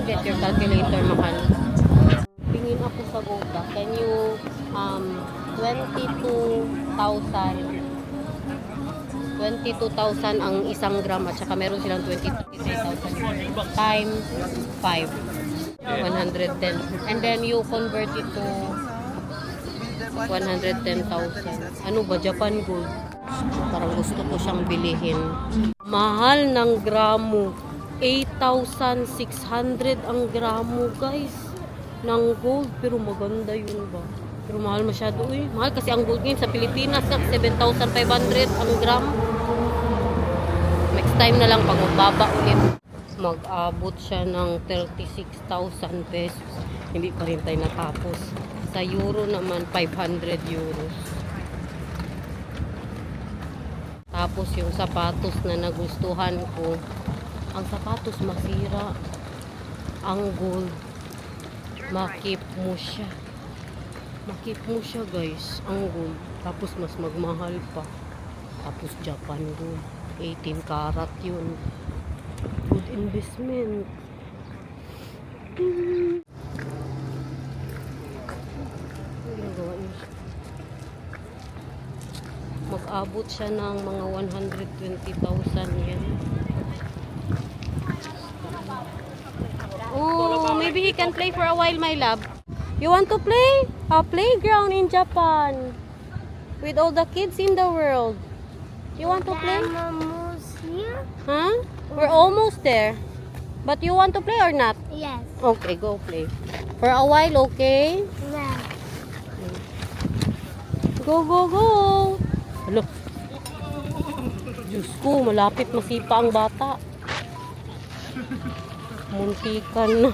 get your calculator, mahal. Tingin ako sa Gold. Can you 22,000 ang isang gram at saka meron silang 23,000 times 5. 110. And then you convert it to 110,000. Ano ba? Japan Gold. Parang gusto ko siyang bilihin. Mahal ng gramo. 8,600 ang gramo, guys. Ng gold. Pero maganda yun ba? Pero mahal masyado eh. Mahal kasi ang gold ngayon sa Pilipinas na 7,500 ang gram. Next time na lang pag magbaba ulit. Mag-abot siya ng 36,000 pesos. Hindi pa rin tayo natapos. Sa euro naman, 500 euros. Tapos yung sapatos na nagustuhan ko. Ang sapatos masira. Ang gold. Makip mo siya. Makip mo siya, guys. Ang gold. Tapos mas magmahal pa. Tapos Japan gold. 18 karat yun. Good investment. Mag-abot siya ng mga 120,000 yan. Oh, maybe he can play for a while, my love. You want to play? A playground in Japan. With all the kids in the world. You want to play? I'm almost here. Huh? We're almost there. But you want to play or not? Yes. Okay, go play. For a while, okay? Yeah. Go, go, go! Hello. Diyos ko, malapit masipa ang bata. Muntikan na.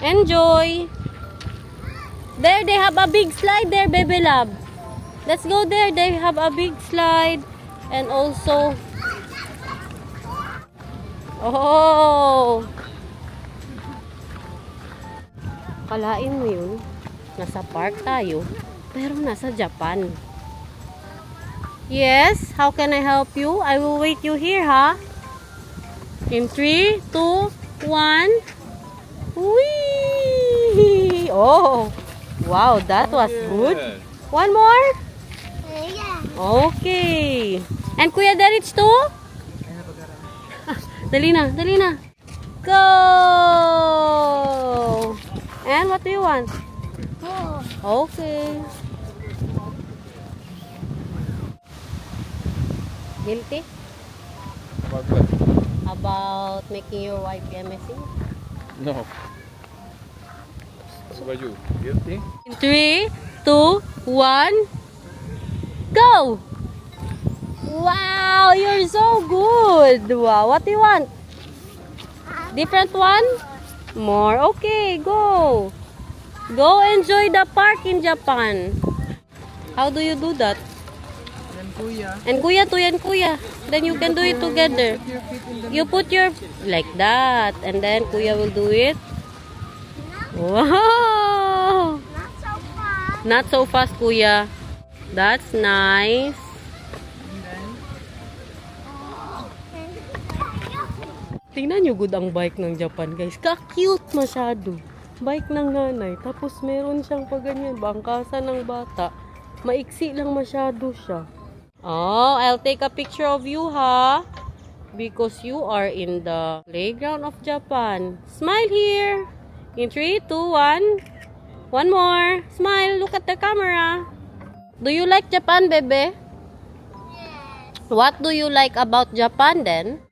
Enjoy! There, they have a big slide there, baby love. Let's go there. They have a big slide. And also... Oh! Kalain mo yun. Nasa park tayo. Pero nasa Japan. Yes? How can I help you? I will wait you here, ha? In 3, 2, 1. Whee! Oh! Wow, that was good. One more? Yeah. Okay. And Kuya Derich too? Dali na, dali na. Go! And what do you want? Oh. Okay. Guilty? About what? About making your wife messy? No. What about you? Guilty? In 3, 2, 1, go! Wow, you're so good! Wow, what do you want? Different one? More. Okay, go! Go enjoy the park in Japan. How do you do that? And kuya to yan kuya. Then you can do it together. You put your like that. And then kuya will do it. Wow! Not so fast. Not so fast, kuya. That's nice. Tingnan nyo good ang bike ng Japan, guys. Ka-cute masyado. Bike ng nanay. Tapos meron siyang paganyan. Bangkasa ng bata. Maiksi lang masyado siya. Oh, I'll take a picture of you, ha? Because you are in the playground of Japan. Smile here. In 3, 2, 1. One more. Smile. Look at the camera. Do you like Japan, bebe? Yes. What do you like about Japan then?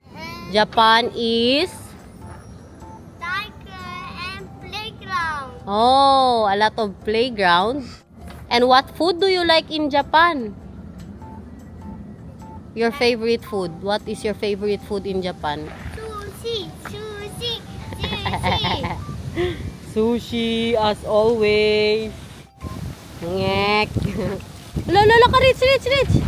Japan is... Tiger and playground. Oh, a lot of playground. And what food do you like in Japan? Your favorite food. What is your favorite food in Japan? Sushi. Sushi. Sushi. Sushi, as always. Ngek. Lala ka, Rich, Rich, Rich.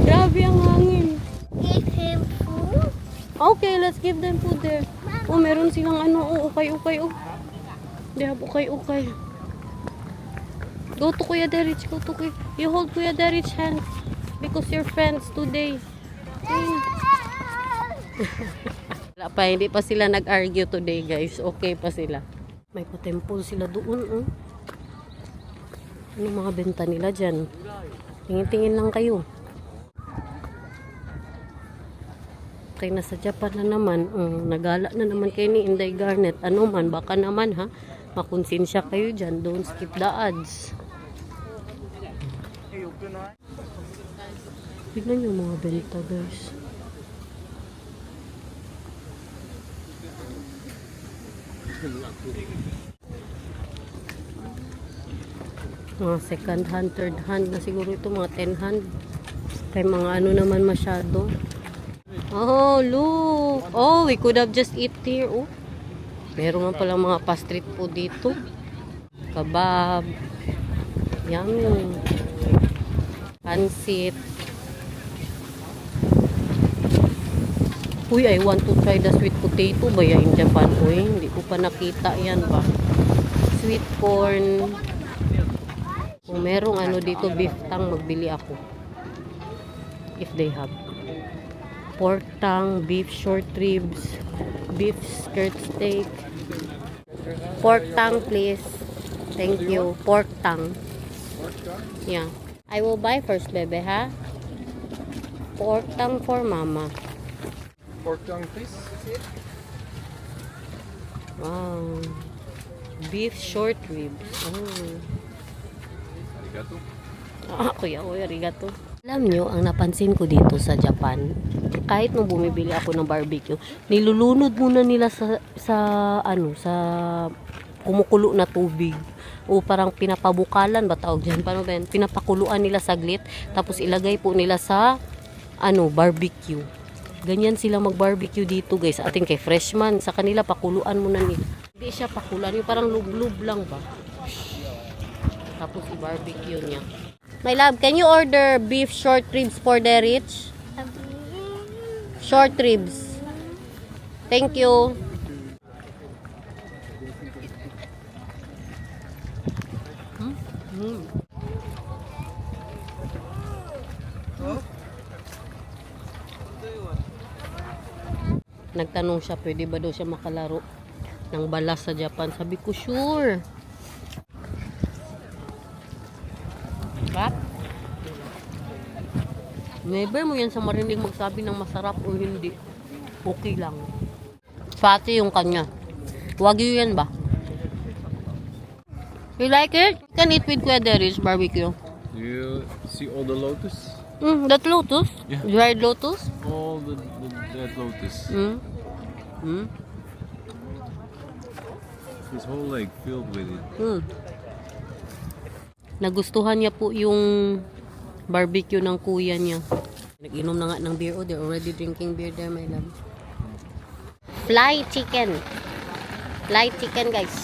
Grabe ang hangin. Give him food. Okay, let's give them food there. Oh, meron silang ano, oh, ukay-ukay, oh. They have ukay-ukay. Go to Kuya Derich, go to Kuya. You hold Kuya Derich hand. Because you're friends today. Wala pa, hindi pa sila nag-argue today, guys. Okay pa sila. May pa-temple sila doon, oh. Ano mga benta nila dyan? Tingin-tingin lang kayo. Okay, nasa Japan na naman. Nagala na naman kayo ni Inday Garnet. Ano man, baka naman ha. Makonsensya kayo dyan. Don't skip the ads. Tignan nyo mga benta, guys. Mga second hand, third hand na siguro ito, mga 10 hand. Kaya mga ano naman masyado. Oh, look! Oh, we could have just eat here, oh. Meron nga palang mga pa-street food dito. Kebab. Yummy. Pansit. Uy, I want to try the sweet potato ba yan in Japan? Uy, hindi ko pa nakita yan ba. Sweet corn. Kung merong ano dito, beef tang, magbili ako. If they have. Pork tang, beef short ribs, beef skirt steak. Pork tang, please. Thank you. Pork tang. Yeah. I will buy first, bebe, ha? Pork tang for mama. Pork tongue, please. Wow. Beef short ribs. Oh. Arigato. Kuya, arigato. Alam nyo, ang napansin ko dito sa Japan, kahit nung bumibili ako ng barbecue, nilulunod muna nila sa kumukulo na tubig. O parang pinapabukalan ba tawag dyan? Paano ba yan? Pinapakuluan nila saglit, tapos ilagay po nila sa barbecue. Ganyan sila mag-barbecue dito, guys. Sa atin kay freshman, sa kanila pakuluan muna nila. Hindi siya pakuluan, yung parang lub-lub lang ba? Tapos i-barbecue niya. My love, can you order beef short ribs for the rich? Short ribs. Thank you. Nagtanong siya, pwede ba daw siya makalaro ng balas sa Japan? Sabi ko, sure. What? Never mo yan sa marinig magsabi ng masarap o hindi. Okay lang. Pati yung kanya. Wagyu yan ba? You like it? Can eat with Quederis barbecue. Do you see all the lotus? That lotus? Yeah. Dried lotus? All the dead lotus. His whole leg filled with it. Nagustuhan niya po yung barbecue ng kuya niya. Nag-inom na nga ng beer. Oh, they're already drinking beer there, my love. Fly chicken. Fly chicken, guys.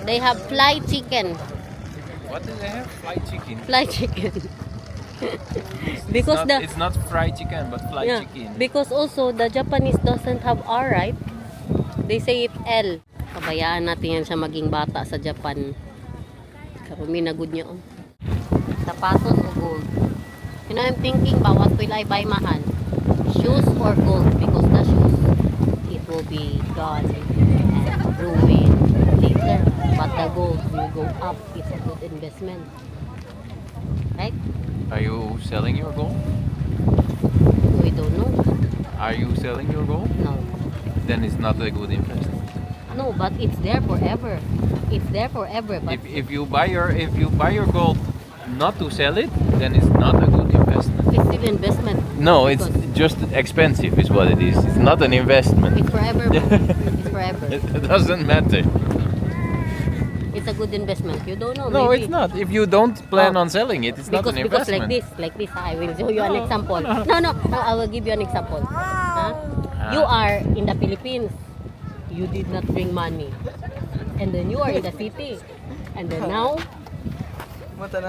They have fly chicken. What do they have? Fly chicken. Fly chicken. Because It's not fried chicken, but fly chicken. Because also the Japanese doesn't have R, right? They say it L. Pabayaan natin yan siya maging bata sa Japan. Karumi na good niya, oh. Sapatos o gold? You know, I'm thinking ba, what will I buy, mahal? Shoes or gold? Because the shoes, it will be gone and ruined later. But the gold will go up. It's a good investment. Right? Are you selling your gold? We don't know. Are you selling your gold? No. Then it's not a good investment. No, but it's there forever. It's there forever. But If you buy your gold not to sell it, then it's not a good investment. it's still investment. No, it's Because just expensive is what it is. It's not an investment. it's forever. It's forever. It doesn't matter. It's a good investment. You don't know. No, maybe. it's not. If you don't plan Oh. on selling it, it's not an Because investment. like this, I will show you an example. No, I will give you an example. Huh? You are in the Philippines. You did not bring money, and then you are in the city, and then now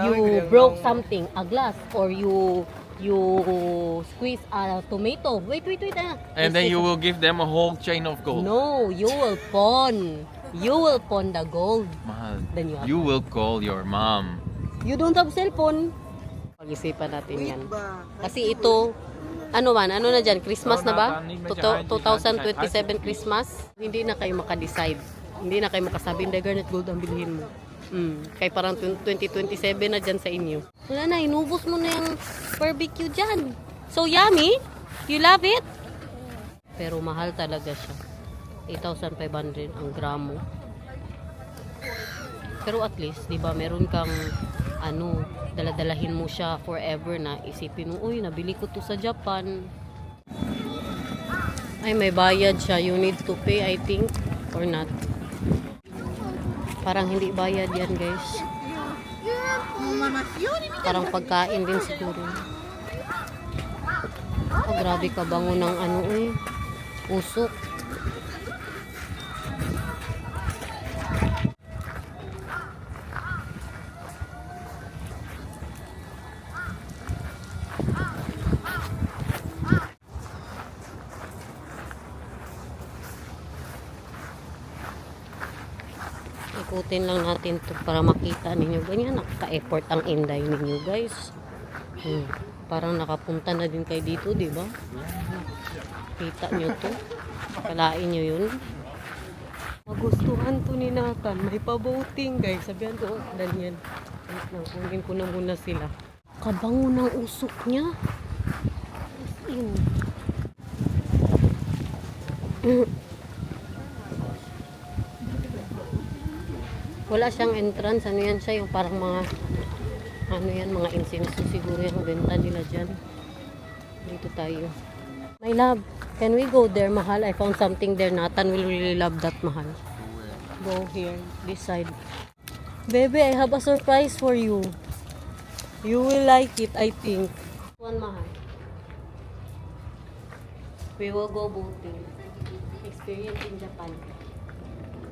you broke something, a glass, or you squeeze a tomato. Wait. And then you will give them a whole chain of gold. No, you will pawn. You will pawn the gold. Mahal. Then you have. You will call your mom. You don't have cell phone. Pag-isipan natin yan. Kasi ito, ano na dyan? Christmas na ba? 2027 Christmas? Hindi na kayo makadecide. Hindi na kayo makasabi, hindi garnet gold ang bilhin mo. Kaya parang 2027 na dyan sa inyo. Wala na, inubos mo na yung barbecue dyan. So yummy? You love it? Pero mahal talaga siya. 8,500 ang gramo. Pero at least, di ba, meron kang daladalahin mo siya forever na isipin mo, uy, nabili ko to sa Japan. Ay, may bayad siya. You need to pay, I think, or not. Parang hindi bayad yan, guys. Parang pagkain din siguro. Oh, grabe ka bango ng usok. Ikutin lang natin to para makita ninyo. Ganyan, nakaka-effort ang inday ninyo, guys. Parang nakapunta na din kayo dito, di ba? Kita nyo to. Kalain nyo yun. Magustuhan to ni Nathan. May pa-voting, guys. Sabihan ko, Daniel. Kunin ko na muna sila. Kabango ng usok niya. As in. Wala siyang entrance. Ano yan siya? Yung parang mga mga incense siguro yung benta nila dyan. Dito tayo. My love, can we go there, Mahal? I found something there. Nathan will really love that, Mahal. Go here, this side. Baby, I have a surprise for you. You will like it, I think. One, Mahal. We will go boating. Experience in Japan.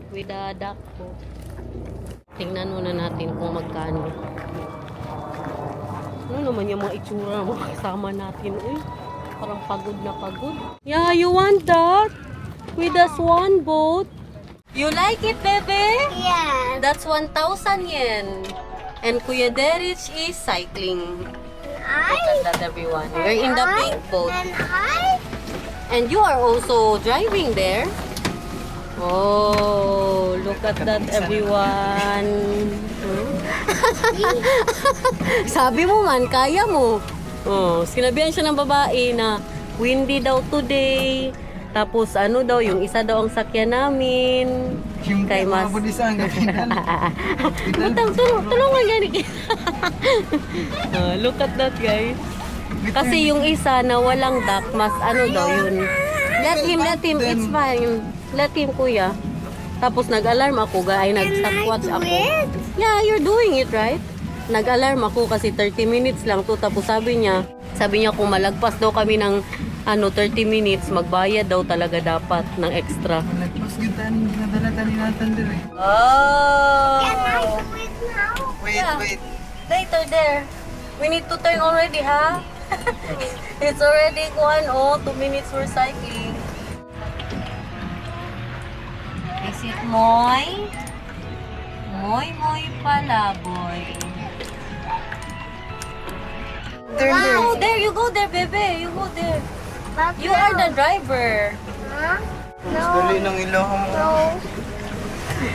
With a duck boat. Tingnan muna natin kung magkano. Ano naman yung mga itsura ng mga kasama natin? Parang pagod na pagod. Yeah, you want that? With the swan boat? You like it, baby? Yeah. That's 1,000 yen. And Kuya Derich is cycling. Look at that, everyone. We're in the big boat. And you are also driving there. Oh, look at that, everyone. Sabi mo man, kaya mo. Oh, sinabihan siya ng babae na windy daw today. Tapos daw, yung isa daw ang sakyan namin. Kay Mas. Tulungan gani. Look at that, guys. Kasi yung isa na walang duck, mas daw yun. Let him, it's fine. Let him, kuya. Tapos nag-alarm ako, nag-stopwatch ako. Yeah, you're doing it, right? Nag-alarm ako kasi 30 minutes lang to. Tapos sabi niya kung malagpas daw kami ng 30 minutes, magbayad daw talaga dapat ng extra. Malagpas kita ning ginadala tani natin dire. Oh! Can I do it now? Wait. Later there. We need to turn already, ha? It's already 2 minutes for cycling. Is it Moy? Moy pala, boy. Wow, there you go there, baby. You go there. But You are the driver. Huh? Mas dali ng ilahang mo.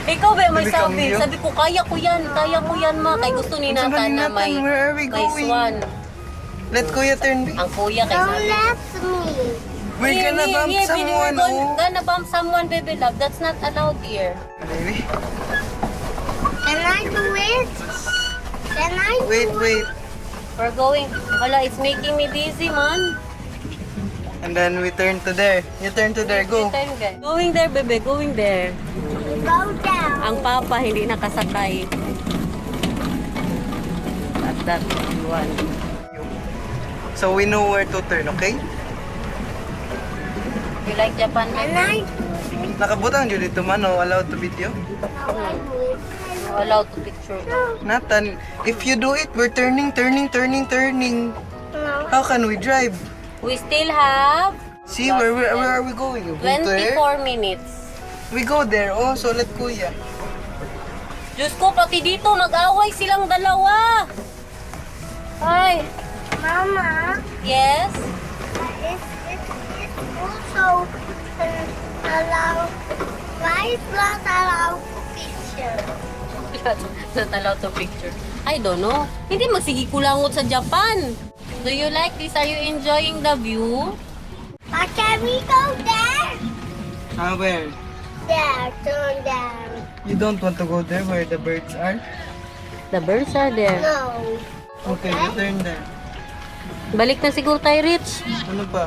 Ikaw ba may Baby, come sabi? here. Sabi ko, kaya ko yan, ma. Kay gusto ni Gusto Nathan ni na Nathan, may where are we going? swan. Let Kuya turn. Ang kuya kay Don't sabi. let me. We're gonna bump someone. We're gonna bump someone, baby love. That's not allowed here. Baby. Can I do it? Can I do Wait. We're going. Wala, it's making me dizzy, man. And then we turn to there. You turn to there. Go. Time, guys. Going there, baby. Going there. Go down. Ang papa hindi nakasakay. At that one. So we know where to turn, okay? You like Japan, Can baby? I Nakabutang dito dito man, no? Allowed to video. You're allowed to picture. Nathan, if you do it, we're turning. No. How can we drive? We still have See, where are we going? You go there? 24 minutes. We go there. Oh, so let Kuya. Diyos ko, pati dito nag-away silang dalawa. Hi. Mama, Yes? it's also allow, why is not allowed picture? Not allowed to picture. I don't know. Hindi magsigikulangot sa Japan. Do you like this? Are you enjoying the view? But can we go there? Where? There, turn down. You don't want to go there where the birds are? The birds are there. No. Okay, you turn there. Balik na siguro tayo, Rich. Ano pa?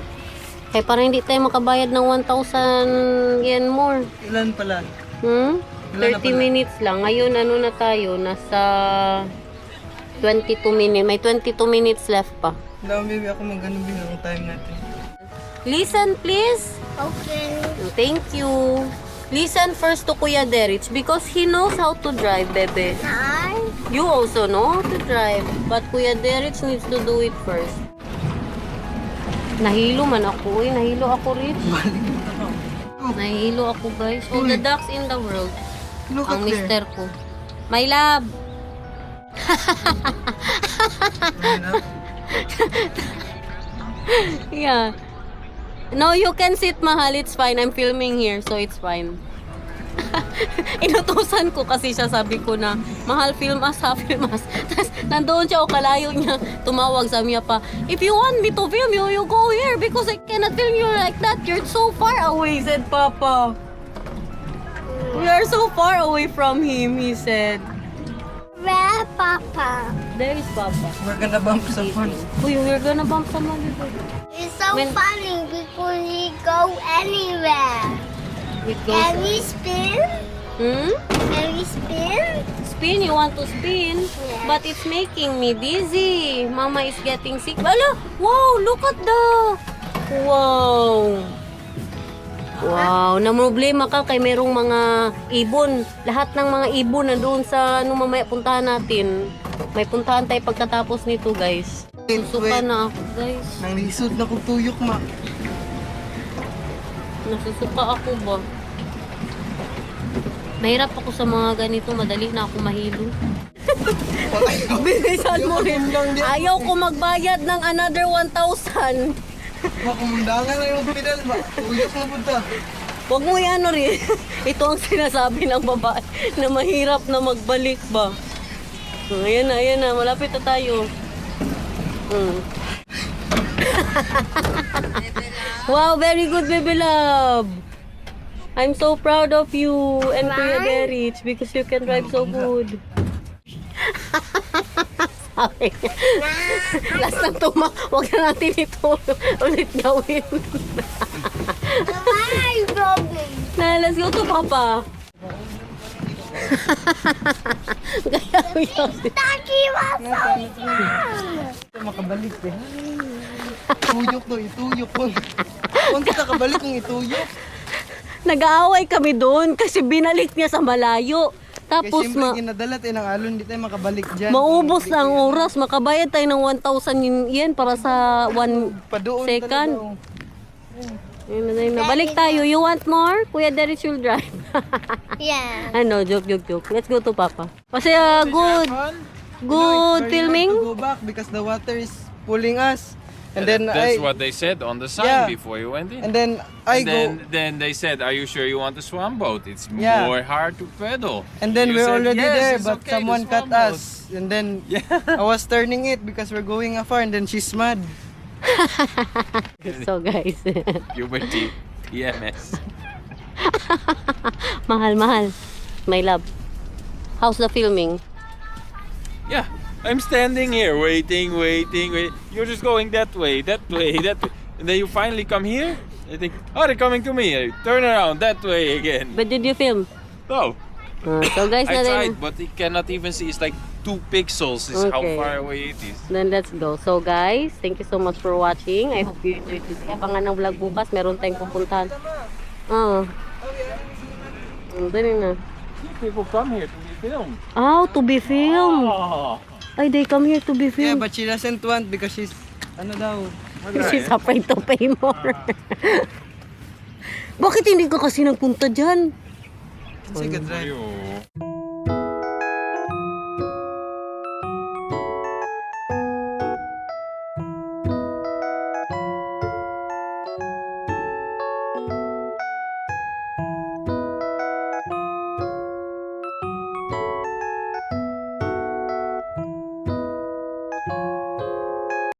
Kaya parang hindi tayo makabayad ng 1,000 yen more. Ilan pala? Hmm? Ilan na 30 pala? minutes lang. Ngayon, ano na tayo? Nasa 22 minutes. May 22 minutes left pa. Wala, baby, ako mag-ano bilang time natin. Listen, please. Okay. Thank you. Listen first to Kuya Derich because he knows how to drive, bebe. Hi. You also know how to drive. But Kuya Derich needs to do it first. Nahilo man ako eh. Nahilo ako, Rich. Nahilo ako, guys. All the ducks in the world. Look Ang at there. mister ko. My love. Ano? Yeah. No, you can sit, mahal. It's fine. I'm filming here, so it's fine. Inutusan ko kasi siya, sabi ko na, mahal, film us ha, film us. Tapos, nandoon siya o kalayo niya, tumawag sa niya pa, if you want me to film you, you go here because I cannot film you like that. You're so far away, said Papa. We are so far away from him, he said. Where, Papa? There is Papa. We're gonna bump some fun. Uy, we're gonna bump somebody. It's so When- funny because he go anywhere. It Can goes. we spin? Hmm? Can we spin? Spin, you want to spin? Yes. But it's making me dizzy. Mama is getting sick. Ala, wow, look at the... Wow. Wow, na problema ka kay merong mga ibon. Lahat ng mga ibon na doon sa ano mamaya puntahan natin. May puntahan tayo pagkatapos nito, guys. Susuka na ako, guys. Nang lisod na kong tuyok, ma. Nasusuka ako ba? Mahirap ako sa mga ganito. Madali na ako mahilo. Bilisan mo rin. Ayaw ko magbayad ng another 1,000. Makumundangan na yung pedal, ma. Tuyok na punta. Huwag mo yan rin. Ito ang sinasabi ng babae na mahirap na magbalik ba. Ayan na. Malapit na tayo. Wow, very good, baby love. I'm so proud of you and Kuya Derich because you can drive so good. Sabi niya. Last na tuma, huwag na natin ito ulit gawin. Why are you going? Let's go to Papa. Kaya yun. Taki was so fun. Makabalik, eh. Tuyok to, ituyok ko. Kung kita kabalik kung ituyok. Nag-aaway kami doon kasi binalik niya sa malayo. Tapos Kasi siyempre, ginadalat ng alon, hindi tayo makabalik dyan. maubos na ang oras. Makabayad tayo ng 1,000 yen para sa 1 Padoon second. talaga. Ayun na. Balik tayo. You want more? Kuya Derich will drive. Yeah. Ano, joke. Let's go to Papa. Kasi good Very filming. hard to go back because the water is pulling us. And then That's what they said on the sign Yeah. before you went in. And then I go. Then they said, "Are you sure you want the swan boat? It's Yeah. more hard to pedal." And then You we're said, already "Yes, there, it's but okay, the someone cut swan boat." us. And then Yeah. I was turning it because we're going afar. And then she's mad. So guys, Puberty. EMS. mahal. My love. How's the filming? Yeah. I'm standing here waiting. You're just going that way. And then you finally come here. I think, oh, they're coming to me. I turn around that way again. But did you film? No. So guys, I na tried, but it cannot even see. It's like 2 pixels is how Okay. far away it is. Then let's go. So guys, thank you so much for watching. I hope you enjoyed this. Abangan ng vlog bukas. Meron tayong pupuntahan. Dali na. People come here to be filmed. Oh, to be filmed. Oh. Ay, they come here to be Yeah, filmed. but she doesn't want because she's ano daw. She's afraid to pay more. Bakit hindi ka kasi nagpunta dyan? Sige, drive. Ayun.